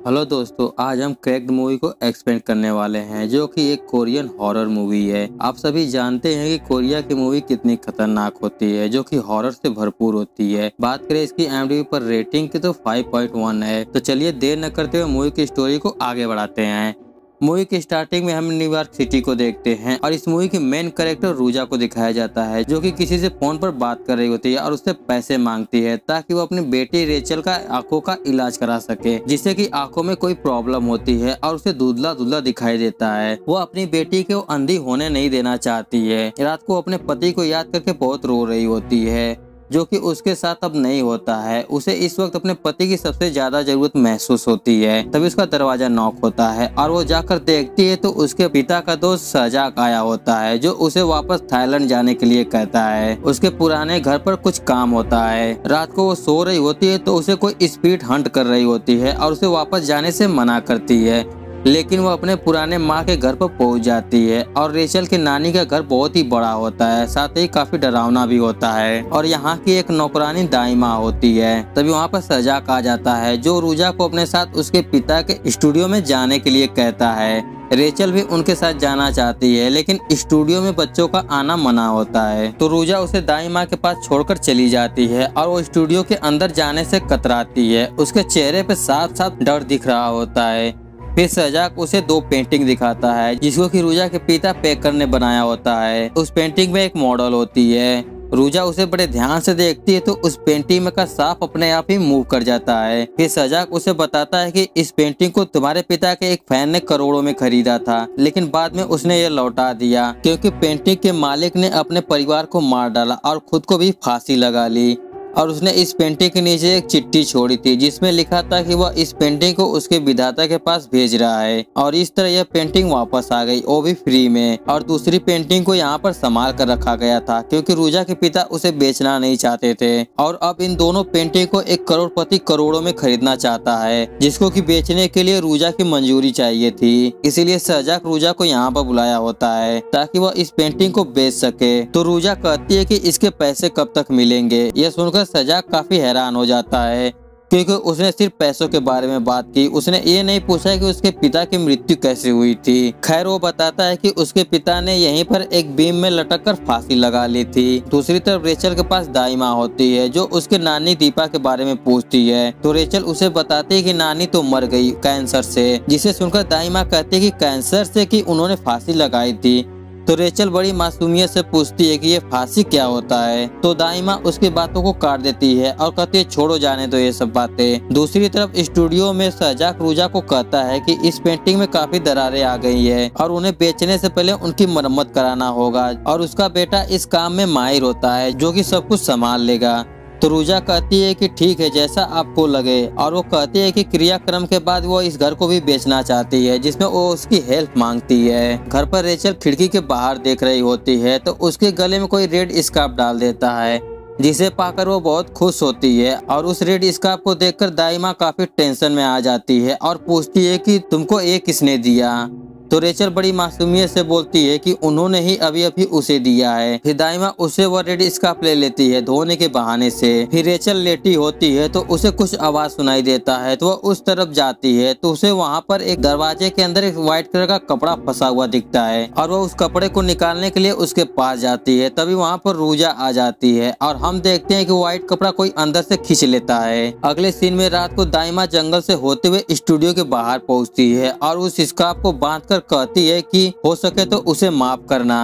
Hello दोस्तों, आज हम क्रैक्ड मूवी को एक्सप्लेन करने वाले हैं जो कि एक कोरियन हॉरर मूवी है। आप सभी जानते हैं कि कोरिया की मूवी कितनी खतरनाक होती है जो कि हॉरर से भरपूर होती है। बात करें इसकी IMDb पर रेटिंग की तो 5.1 है। तो चलिए देर न करते हुए मूवी की स्टोरी को आगे बढ़ाते हैं। मूवी की स्टार्टिंग में हम न्यूयॉर्क सिटी को देखते हैं और इस मूवी की मेन कैरेक्टर रूजा को दिखाया जाता है जो कि किसी से फोन पर बात कर रही होती है और उससे पैसे मांगती है ताकि वो अपनी बेटी रेचल का आंखों का इलाज करा सके, जिससे कि आंखों में कोई प्रॉब्लम होती है और उसे धुंधला धुंधला दिखाई देता है। वो अपनी बेटी को अंधी होने नहीं देना चाहती है। रात को अपने पति को याद करके बहुत रो रही होती है जो कि उसके साथ अब नहीं होता है। उसे इस वक्त अपने पति की सबसे ज्यादा जरूरत महसूस होती है। तभी उसका दरवाजा नॉक होता है और वो जाकर देखती है तो उसके पिता का दोस्त सजाक आया होता है जो उसे वापस थाईलैंड जाने के लिए कहता है। उसके पुराने घर पर कुछ काम होता है। रात को वो सो रही होती है तो उसे कोई स्पीड हंट कर रही होती है और उसे वापस जाने से मना करती है, लेकिन वो अपने पुराने माँ के घर पर पहुंच जाती है। और रेचल की नानी का घर बहुत ही बड़ा होता है, साथ ही काफी डरावना भी होता है और यहाँ की एक नौकरानी दाई माँ होती है। तभी वहाँ पर सजाक आ जाता है जो रूजा को अपने साथ उसके पिता के स्टूडियो में जाने के लिए कहता है। रेचल भी उनके साथ जाना चाहती है लेकिन स्टूडियो में बच्चों का आना मना होता है, तो रूजा उसे दाई माँ के पास छोड़कर चली जाती है और वो स्टूडियो के अंदर जाने से कतराती है। उसके चेहरे पे साफ साफ डर दिख रहा होता है। फिर सजाक उसे दो पेंटिंग दिखाता है जिसको कि रूजा के पिता पैकर ने बनाया होता है। उस पेंटिंग में एक मॉडल होती है। रूजा उसे बड़े ध्यान से देखती है तो उस पेंटिंग में का सांप अपने आप ही मूव कर जाता है। फिर सजाक उसे बताता है कि इस पेंटिंग को तुम्हारे पिता के एक फैन ने करोड़ों में खरीदा था, लेकिन बाद में उसने ये लौटा दिया क्योंकि पेंटिंग के मालिक ने अपने परिवार को मार डाला और खुद को भी फांसी लगा ली। और उसने इस पेंटिंग के नीचे एक चिट्ठी छोड़ी थी जिसमें लिखा था कि वह इस पेंटिंग को उसके विधाता के पास भेज रहा है। और इस तरह यह पेंटिंग वापस आ गई, वो भी फ्री में। और दूसरी पेंटिंग को यहाँ पर संभाल कर रखा गया था क्योंकि रूजा के पिता उसे बेचना नहीं चाहते थे। और अब इन दोनों पेंटिंग को एक करोड़पति करोड़ों में खरीदना चाहता है, जिसको कि बेचने के लिए रूजा की मंजूरी चाहिए थी। इसीलिए सजाक रूजा को यहाँ पर बुलाया होता है ताकि वह इस पेंटिंग को बेच सके। तो रूजा कहती है कि इसके पैसे कब तक मिलेंगे। यह सुनकर सजाक काफी हैरान हो जाता है क्योंकि उसने सिर्फ पैसों के बारे में बात की। उसने ये नहीं पूछा कि उसके पिता की मृत्यु कैसे हुई थी। खैर वो बताता है कि उसके पिता ने यहीं पर एक बीम में लटक कर फांसी लगा ली थी। दूसरी तरफ रेचल के पास दाई माँ होती है जो उसके नानी दीपा के बारे में पूछती है। तो रेचल उसे बताती है कि नानी तो मर गई कैंसर से, जिसे सुनकर दाई माँ कहती है कि कैंसर से कि उन्होंने फांसी लगाई थी। तो रेचल बड़ी मासूमियत से पूछती है कि ये फांसी क्या होता है। तो दाई माँ उसकी बातों को काट देती है और कहती है छोड़ो जाने दो ये सब बातें। दूसरी तरफ स्टूडियो में सजाक रूजा को कहता है कि इस पेंटिंग में काफी दरारें आ गई है और उन्हें बेचने से पहले उनकी मरम्मत कराना होगा। और उसका बेटा इस काम में माहिर होता है जो कि सब कुछ संभाल लेगा। तो रूजा कहती है कि ठीक है, जैसा आपको लगे। और वो कहती है कि क्रियाक्रम के बाद वो इस घर को भी बेचना चाहती है, जिसमें वो उसकी हेल्प मांगती है। घर पर रेचल खिड़की के बाहर देख रही होती है तो उसके गले में कोई रेड स्कार्फ डाल देता है, जिसे पाकर वो बहुत खुश होती है। और उस रेड स्कार्फ को देखकर दाई माँ काफी टेंशन में आ जाती है और पूछती है कि तुमको ये किसने दिया। तो रेचल बड़ी मासूमियत से बोलती है कि उन्होंने ही अभी अभी उसे दिया है। फिर दाई माँ उससे वह रेड स्कार्फ ले लेती है धोने के बहाने से। फिर रेचल लेटी होती है तो उसे कुछ आवाज सुनाई देता है तो वह उस तरफ जाती है तो उसे वहाँ पर एक दरवाजे के अंदर एक व्हाइट कलर का कपड़ा फंसा हुआ दिखता है और वह उस कपड़े को निकालने के लिए उसके पास जाती है। तभी वहाँ पर रूजा आ जाती है और हम देखते हैं कि व्हाइट कपड़ा कोई अंदर से खींच लेता है। अगले सीन में रात को दाई माँ जंगल से होते हुए स्टूडियो के बाहर पहुँचती है और उस स्कार्फ को बांध कहती है कि हो सके तो उसे माफ करना।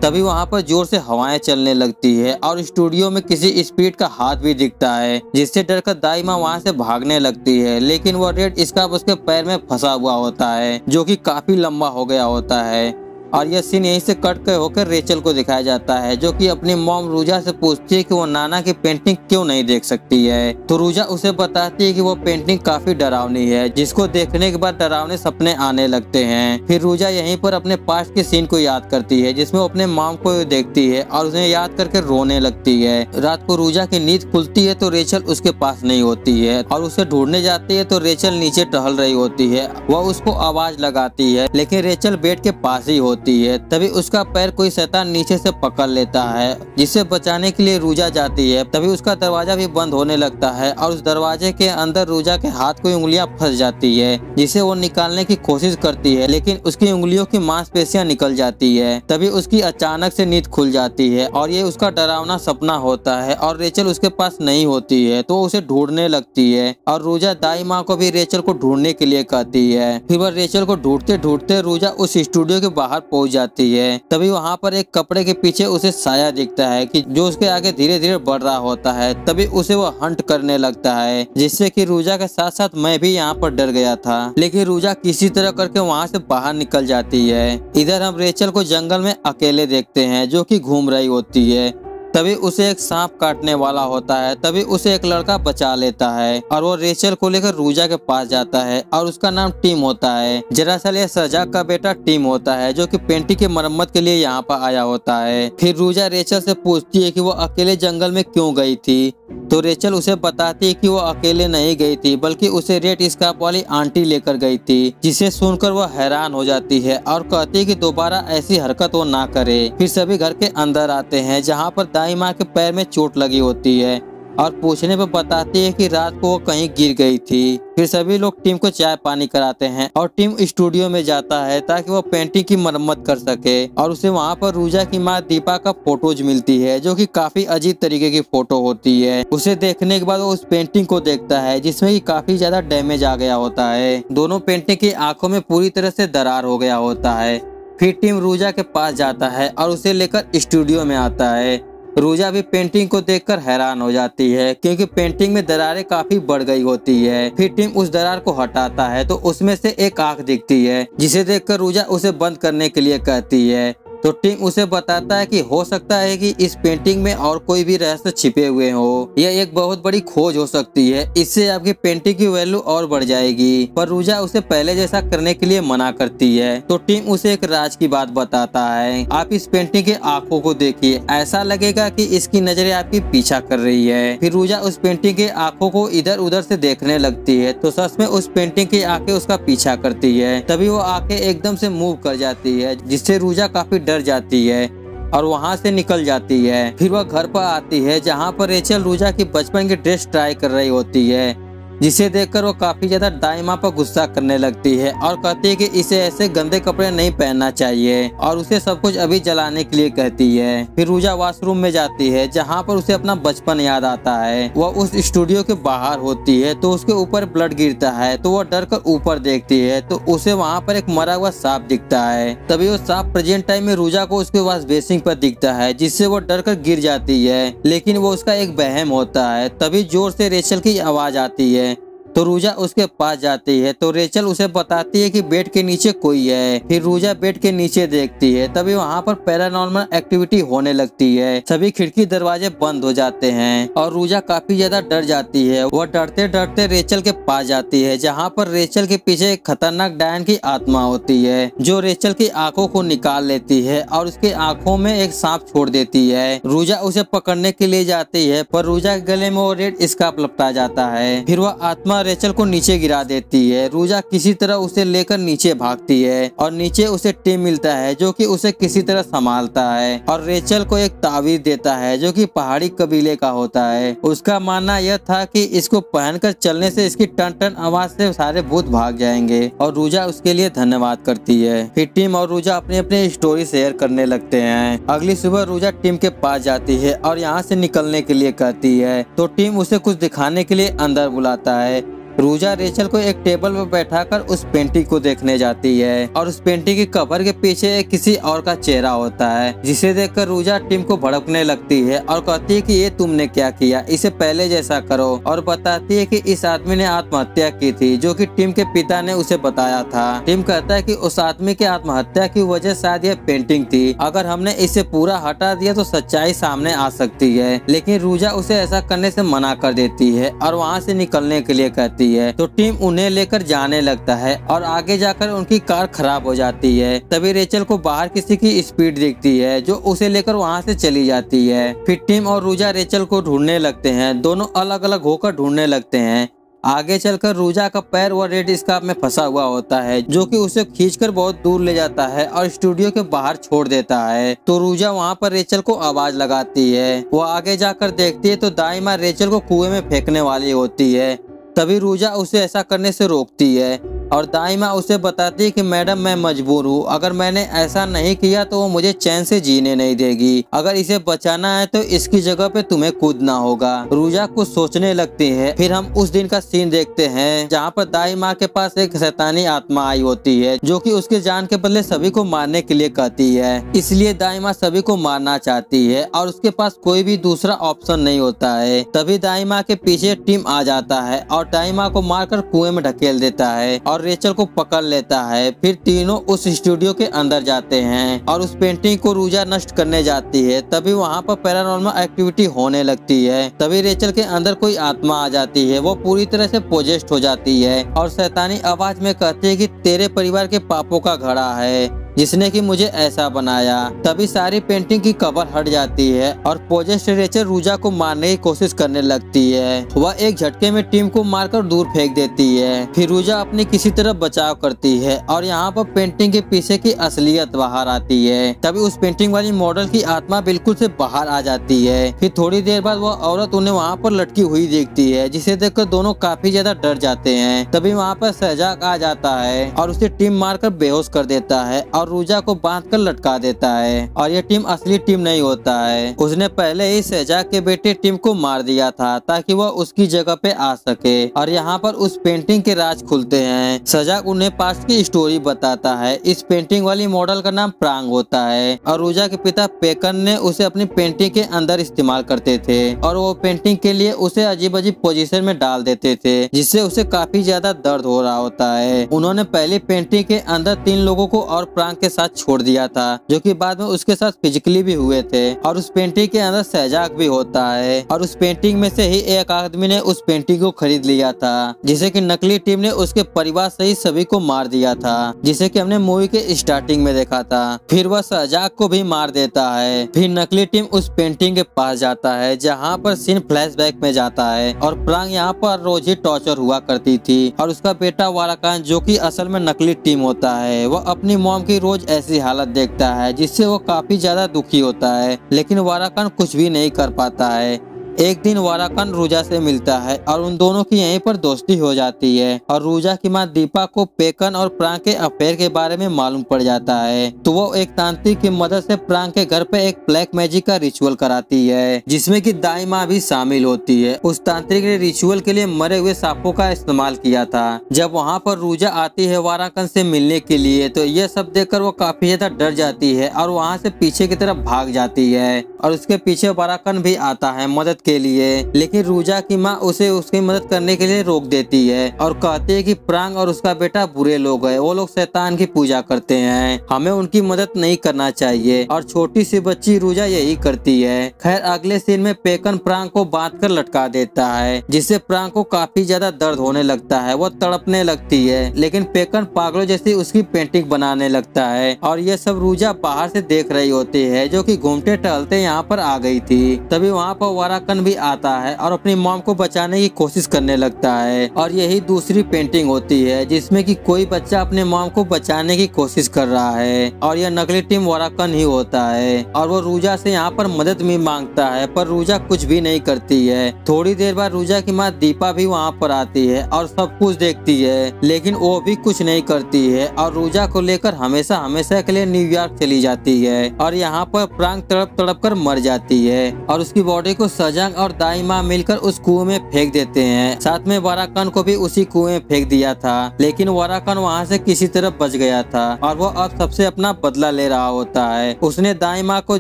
तभी वहाँ पर जोर से हवाएं चलने लगती है और स्टूडियो में किसी स्पीड का हाथ भी दिखता है, जिससे डरकर दाई माँ वहाँ से भागने लगती है। लेकिन वो रेड स्कार्फ उसके पैर में फंसा हुआ होता है जो कि काफी लंबा हो गया होता है। और यह सीन यहीं से कट कर होकर रेचल को दिखाया जाता है जो कि अपनी मॉम रूजा से पूछती है कि वो नाना की पेंटिंग क्यों नहीं देख सकती है। तो रूजा उसे बताती है कि वो पेंटिंग काफी डरावनी है, जिसको देखने के बाद डरावने सपने आने लगते हैं। फिर रूजा यहीं पर अपने पास्ट के सीन को याद करती है जिसमें वो अपने मॉम को देखती है और उन्हें याद करके रोने लगती है। रात को रूजा की नींद खुलती है तो रेचल उसके पास नहीं होती है और उसे ढूंढने जाती है तो रेचल नीचे टहल रही होती है। वह उसको आवाज लगाती है लेकिन रेचल बेड के पास ही होती होती है। तभी उसका पैर कोई शैतान नीचे से पकड़ लेता है, जिसे बचाने के लिए रूजा जाती है। तभी उसका दरवाजा भी बंद होने लगता है और उस दरवाजे के अंदर रूजा के हाथ कोई उंगलियां फंस जाती है, जिसे वो निकालने की कोशिश करती है, लेकिन उसकी उंगलियों की मांसपेशियां निकल जाती है। तभी उसकी अचानक से नींद खुल जाती है और ये उसका डरावना सपना होता है और रेचल उसके पास नहीं होती है, तो उसे ढूंढने लगती है और रूजा दाई माँ को भी रेचल को ढूंढने के लिए कहती है। फिर वह रेचल को ढूंढते ढूंढते रूजा उस स्टूडियो के बाहर पहुंच जाती है। तभी वहाँ पर एक कपड़े के पीछे उसे साया दिखता है कि जो उसके आगे धीरे धीरे बढ़ रहा होता है। तभी उसे वो हंट करने लगता है, जिससे कि रूजा के साथ साथ मैं भी यहाँ पर डर गया था, लेकिन रूजा किसी तरह करके वहाँ से बाहर निकल जाती है। इधर हम रेचल को जंगल में अकेले देखते हैं, जो कि घूम रही होती है। तभी उसे एक सांप काटने वाला होता है। तभी उसे एक लड़का बचा लेता है और वो रेचल को लेकर रूजा के पास जाता है और उसका नाम टिम होता है। दरअसल ये सजाक का बेटा टिम होता है, जो कि पेंटी की मरम्मत के लिए यहाँ पर आया होता है। फिर रूजा रेचल से पूछती है कि वो अकेले जंगल में क्यों गई थी, तो रेचल उसे बताती है कि वो अकेले नहीं गई थी, बल्कि उसे रेड स्कार्फ वाली आंटी लेकर गई थी, जिसे सुनकर वो हैरान हो जाती है और कहती है कि दोबारा ऐसी हरकत वो ना करे। फिर सभी घर के अंदर आते हैं, जहाँ पर दाई माँ के पैर में चोट लगी होती है और पूछने पर बताती है कि रात को वो कहीं गिर गई थी। फिर सभी लोग टिम को चाय पानी कराते हैं और टिम स्टूडियो में जाता है ताकि वो पेंटिंग की मरम्मत कर सके और उसे वहाँ पर रूजा की माँ दीपा का फोटोज मिलती है, जो कि काफी अजीब तरीके की फोटो होती है। उसे देखने के बाद वो उस पेंटिंग को देखता है, जिसमें कि काफी ज्यादा डैमेज आ गया होता है। दोनों पेंटिंग की आंखों में पूरी तरह से दरार हो गया होता है। फिर टिम रूजा के पास जाता है और उसे लेकर स्टूडियो में आता है। रूजा भी पेंटिंग को देखकर हैरान हो जाती है, क्योंकि पेंटिंग में दरारें काफी बढ़ गई होती है। फिर टिम उस दरार को हटाता है तो उसमें से एक आंख दिखती है, जिसे देखकर रूजा उसे बंद करने के लिए कहती है। तो टिम उसे बताता है कि हो सकता है कि इस पेंटिंग में और कोई भी रहस्य छिपे हुए हो। यह एक बहुत बड़ी खोज हो सकती है, इससे आपकी पेंटिंग की वैल्यू और बढ़ जाएगी। पर रूजा उसे पहले जैसा करने के लिए मना करती है। तो टिम उसे एक राज की बात बताता है, आप इस पेंटिंग के आंखों को देखिए, ऐसा लगेगा कि इसकी नजरें आपकी पीछा कर रही है। फिर रूजा उस पेंटिंग के आंखों को इधर उधर से देखने लगती है, तो सच में उस पेंटिंग की आंखें उसका पीछा करती है। तभी वो आंखें एकदम से मूव कर जाती है, जिससे रूजा काफी डर जाती है और वहां से निकल जाती है। फिर वह घर पर आती है, जहां पर रेचल रूजा की बचपन की ड्रेस ट्राई कर रही होती है, जिसे देखकर वो काफी ज्यादा दाई माँ पर गुस्सा करने लगती है और कहती है कि इसे ऐसे गंदे कपड़े नहीं पहनना चाहिए और उसे सब कुछ अभी जलाने के लिए कहती है। फिर रूजा वॉशरूम में जाती है, जहाँ पर उसे अपना बचपन याद आता है। वह उस स्टूडियो के बाहर होती है तो उसके ऊपर ब्लड गिरता है, तो वह डर कर ऊपर देखती है तो उसे वहाँ पर एक मरा हुआ सांप दिखता है। तभी वो सांप प्रेजेंट टाइम में रूजा को उसके वॉश बेसिन पर दिखता है, जिससे वो डर कर गिर जाती है, लेकिन वो उसका एक वहम होता है। तभी जोर से रेचल की आवाज आती है, तो रूजा उसके पास जाती है तो रेचल उसे बताती है कि बेड के नीचे कोई है। फिर रूजा बेड के नीचे देखती है, तभी वहाँ पर पैरानॉर्मल एक्टिविटी होने लगती है। सभी खिड़की दरवाजे बंद हो जाते हैं और रूजा काफी ज्यादा डर जाती है। वह डरते डरते रेचल के पास जाती है, जहाँ पर रेचल के पीछे एक खतरनाक डायन की आत्मा होती है, जो रेचल की आंखों को निकाल लेती है और उसके आंखों में एक सांप छोड़ देती है। रूजा उसे पकड़ने के लिए जाती है, पर रूजा के गले में वो रेड स्कार्फ लपटा जाता है। फिर वह आत्मा रेचल को नीचे गिरा देती है। रूजा किसी तरह उसे लेकर नीचे भागती है और नीचे उसे टिम मिलता है, जो कि उसे किसी तरह संभालता है और रेचल को एक तावीज देता है, जो कि पहाड़ी कबीले का होता है। उसका मानना यह था कि इसको पहनकर चलने से इसकी टन टन आवाज से सारे भूत भाग जाएंगे और रूजा उसके लिए धन्यवाद करती है। फिर टिम और रूजा अपनी अपनी स्टोरी शेयर करने लगते हैं। अगली सुबह रूजा टिम के पास जाती है और यहाँ से निकलने के लिए कहती है, तो टिम उसे कुछ दिखाने के लिए अंदर बुलाता है। रूजा रेचल को एक टेबल पर बैठाकर उस पेंटिंग को देखने जाती है और उस पेंटिंग के कवर के पीछे किसी और का चेहरा होता है, जिसे देखकर रूजा टिम को भड़कने लगती है और कहती है कि ये तुमने क्या किया, इसे पहले जैसा करो, और बताती है कि इस आदमी ने आत्महत्या की थी, जो कि टिम के पिता ने उसे बताया था। टिम कहता है कि उस आदमी की आत्महत्या की वजह शायद यह पेंटिंग थी, अगर हमने इसे पूरा हटा दिया तो सच्चाई सामने आ सकती है, लेकिन रूजा उसे ऐसा करने से मना कर देती है और वहाँ से निकलने के लिए कहती है। तो टिम उन्हें लेकर जाने लगता है और आगे जाकर उनकी कार खराब हो जाती है। तभी रेचल को बाहर किसी की स्पीड दिखती है, जो उसे लेकर वहाँ से चली जाती है। फिर टिम और रूजा रेचल को ढूंढने लगते हैं, दोनों अलग अलग होकर ढूंढने लगते हैं आगे चलकर रूजा का पैर वो रेड स्कार्फ में फंसा हुआ होता है, जो कि उसे खींचकर बहुत दूर ले जाता है और स्टूडियो के बाहर छोड़ देता है। तो रूजा वहाँ पर रेचल को आवाज लगाती है। वो आगे जाकर देखती है तो दाई माँ रेचल को कुएं में फेंकने वाली होती है। तभी रूजा उसे ऐसा करने से रोकती है और दाई माँ उसे बताती है कि मैडम मैं मजबूर हूँ, अगर मैंने ऐसा नहीं किया तो वो मुझे चैन से जीने नहीं देगी। अगर इसे बचाना है तो इसकी जगह पे तुम्हें कूदना होगा। रूजा कुछ सोचने लगती है। फिर हम उस दिन का सीन देखते हैं जहाँ पर दाई माँ के पास एक शैतानी आत्मा आई होती है, जो कि उसके जान के बदले सभी को मारने के लिए कहती है। इसलिए दाई माँ सभी को मारना चाहती है और उसके पास कोई भी दूसरा ऑप्शन नहीं होता है। तभी दाई माँ के पीछे टीम आ जाता है और दाई माँ को मारकर कुएं में ढकेल देता है और रेचल को पकड़ लेता है। फिर तीनों उस स्टूडियो के अंदर जाते हैं और उस पेंटिंग को रूजा नष्ट करने जाती है। तभी वहाँ पर पैरानॉर्मल एक्टिविटी होने लगती है। तभी रेचल के अंदर कोई आत्मा आ जाती है। वो पूरी तरह से पोजेस्ट हो जाती है और शैतानी आवाज में कहती है कि तेरे परिवार के पापों का घड़ा है जिसने कि मुझे ऐसा बनाया। तभी सारी पेंटिंग की कवर हट जाती है और पोजेस्ट रेचल रूजा को मारने की कोशिश करने लगती है। वह एक झटके में टीम को मारकर दूर फेंक देती है। फिर रूजा अपनी किसी तरह बचाव करती है और यहाँ पर पेंटिंग के पीछे की असलियत बाहर आती है। तभी उस पेंटिंग वाली मॉडल की आत्मा बिल्कुल से बाहर आ जाती है। फिर थोड़ी देर बाद वह औरत उन्हें वहाँ पर लटकी हुई देखती है, जिसे देखकर दोनों काफी ज्यादा डर जाते हैं। तभी वहाँ पर शहजाद आ जाता है और उसे टीम मारकर बेहोश कर देता है और रूजा को बांधकर लटका देता है। और ये टीम असली टीम नहीं होता है, उसने पहले ही शहजाद के बेटे टीम को मार दिया था ताकि वह उसकी जगह पे आ सके। और यहाँ पर उस पेंटिंग के राज खुलते हैं। शहजाद उन्हें पास्ट की स्टोरी बताता है। इस पेंटिंग वाली मॉडल का नाम प्रांग होता है और रूजा के पिता पेकन ने उसे अपनी पेंटिंग के अंदर इस्तेमाल करते थे और वो पेंटिंग के लिए उसे अजीब अजीब पोजीशन में डाल देते थे, जिससे उसे काफी ज्यादा दर्द हो रहा होता है। उन्होंने पहली पेंटिंग के अंदर 3 लोगों को और प्रांग के साथ छोड़ दिया था, जो कि बाद में उसके साथ फिजिकली भी हुए थे। और उस पेंटिंग के अंदर शहजाद भी होता है और उस पेंटिंग में से ही एक आदमी ने उस पेंटिंग को खरीद लिया था, जिसे कि नकली टीम ने उसके परिवार सहित सभी को मार दिया था, जिसे कि हमने मूवी के स्टार्टिंग में देखा था। फिर वह शहजाद को भी मार देता है। फिर नकली टीम उस पेंटिंग के पास जाता है, जहाँ पर सीन फ्लैशबैक में जाता है और प्रांग यहाँ पर रोज ही टॉर्चर हुआ करती थी और उसका बेटा वाराकान, जो कि असल में नकली टीम होता है, वह अपनी मॉम की रोज ऐसी हालत देखता है जिससे वो काफी ज्यादा दुखी होता है, लेकिन वाराकान कुछ भी नहीं कर पाता है। एक दिन वाराकान रूजा से मिलता है और उन दोनों की यहीं पर दोस्ती हो जाती है और रूजा की माँ दीपा को पेकन और प्रांग के अफेयर के बारे में मालूम पड़ जाता है। तो वो एक तांत्रिक की मदद से प्रांग के घर पे एक ब्लैक मैजिक का रिचुअल कराती है, जिसमें कि दाई माँ भी शामिल होती है। उस तांत्रिक ने रिचुअल के लिए मरे हुए सांपों का इस्तेमाल किया था। जब वहाँ पर रूजा आती है वाराकान से मिलने के लिए, तो यह सब देखकर वो काफी ज्यादा डर जाती है और वहाँ से पीछे की तरफ भाग जाती है और उसके पीछे वाराकान भी आता है मदद के लिए। लेकिन रूजा की माँ उसे उसकी मदद करने के लिए रोक देती है और कहती है कि प्रांग और उसका बेटा बुरे लोग हैं, वो लोग शैतान की पूजा करते हैं, हमें उनकी मदद नहीं करना चाहिए। और छोटी सी बच्ची रूजा यही करती है। खैर अगले सीन में पेकन प्रांग को बांधकर लटका देता है, जिससे प्रांग को काफी ज्यादा दर्द होने लगता है। वो तड़पने लगती है, लेकिन पेकन पागलों जैसी उसकी पेंटिंग बनाने लगता है और ये सब रूजा बाहर से देख रही होती है, जो कि घूमते टहलते यहाँ पर आ गई थी। तभी वहाँ पर वाराकान भी आता है और अपनी मॉम को बचाने की कोशिश करने लगता है। और यही दूसरी पेंटिंग होती है जिसमें कि कोई बच्चा अपने मॉम को बचाने की कोशिश कर रहा है और यह नकली टीम वाराकान ही होता है। और वो रूजा से यहाँ पर मदद भी मांगता है, पर रूजा कुछ भी नहीं करती है। थोड़ी देर बाद रूजा की माँ दीपा भी वहाँ पर आती है और सब कुछ देखती है, लेकिन वो भी कुछ नहीं करती है और रूजा को लेकर हमेशा हमेशा के लिए न्यूयॉर्क चली जाती है। और यहाँ पर प्रांग तड़प तड़प कर मर जाती है और उसकी बॉडी को सजंग और दाई माँ मिलकर उस कुएं में फेंक देते हैं। साथ में वाराकान को भी उसी कुएं में फेंक दिया था, लेकिन वाराकान वहाँ से किसी तरह बच गया था और वो अब सबसे अपना बदला ले रहा होता है। उसने दाई माँ को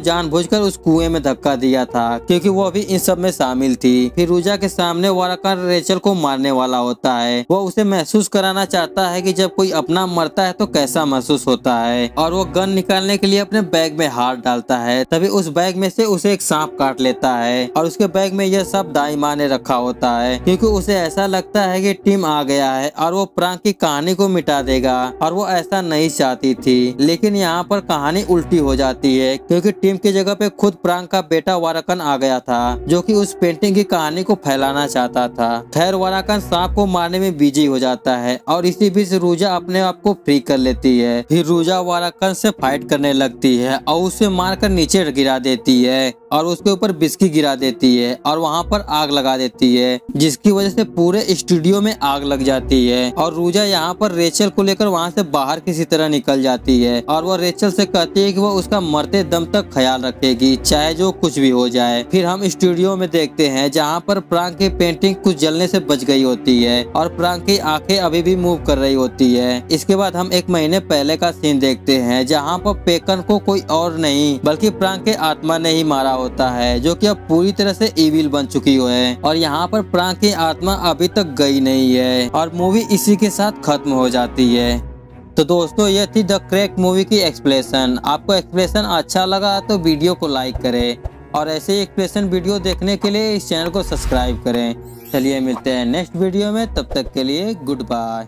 जानबूझकर उस कुएं में धक्का दिया था, क्योंकि वो भी इन सब में शामिल थी। फिर रूजा के सामने वाराकान रेचल को मारने वाला होता है। वो उसे महसूस कराना चाहता है कि जब कोई अपना मरता है तो कैसा महसूस होता है, और वो गन निकालने के लिए अपने बैग में हाथ डालता है। तभी उस बैग में से उसे एक सांप काट लेता है और उसके बैग में यह सब दाई माँ ने रखा होता है, क्योंकि उसे ऐसा लगता है कि टिम आ गया है और वो प्रांक की कहानी को मिटा देगा, और वो ऐसा नहीं चाहती थी। लेकिन यहाँ पर कहानी उल्टी हो जाती है, क्योंकि टिम की जगह पे खुद प्रांक का बेटा वाराकन आ गया था, जो कि उस पेंटिंग की कहानी को फैलाना चाहता था। खैर वाराकन सांप को मारने में बिजी हो जाता है और इसी बीच रूजा अपने आप को फ्री कर लेती है। फिर रूजा वाराकन से फाइट करने लगती है और उसे मारकर नीचे गिरा देती है और उसके ऊपर बिस्की गिरा देती है और वहाँ पर आग लगा देती है, जिसकी वजह से पूरे स्टूडियो में आग लग जाती है। और रूजा यहाँ पर रेचल को लेकर वहाँ से बाहर किसी तरह निकल जाती है और वह रेचल से कहती है कि वह उसका मरते दम तक ख्याल रखेगी, चाहे जो कुछ भी हो जाए। फिर हम स्टूडियो में देखते हैं जहाँ पर प्रांक की पेंटिंग कुछ जलने से बच गई होती है और प्रांक की आंखें अभी भी मूव कर रही होती है। इसके बाद हम एक महीने पहले का सीन देखते हैं जहाँ पर पेकन को कोई और नहीं बल्कि प्रांक के आत्मा ने ही मारा होता है, जो कि अब पूरी तरह से इविल बन चुकी है। और यहाँ पर प्रांक की आत्मा अभी तक गई नहीं है और मूवी इसी के साथ खत्म हो जाती है। तो दोस्तों ये थी द क्रैक मूवी की एक्सप्लेनेशन। आपको एक्सप्लेनेशन अच्छा लगा तो वीडियो को लाइक करें और ऐसे ही एक्सप्लेनेशन वीडियो देखने के लिए इस चैनल को सब्सक्राइब करें। चलिए मिलते हैं नेक्स्ट वीडियो में, तब तक के लिए गुड बाय।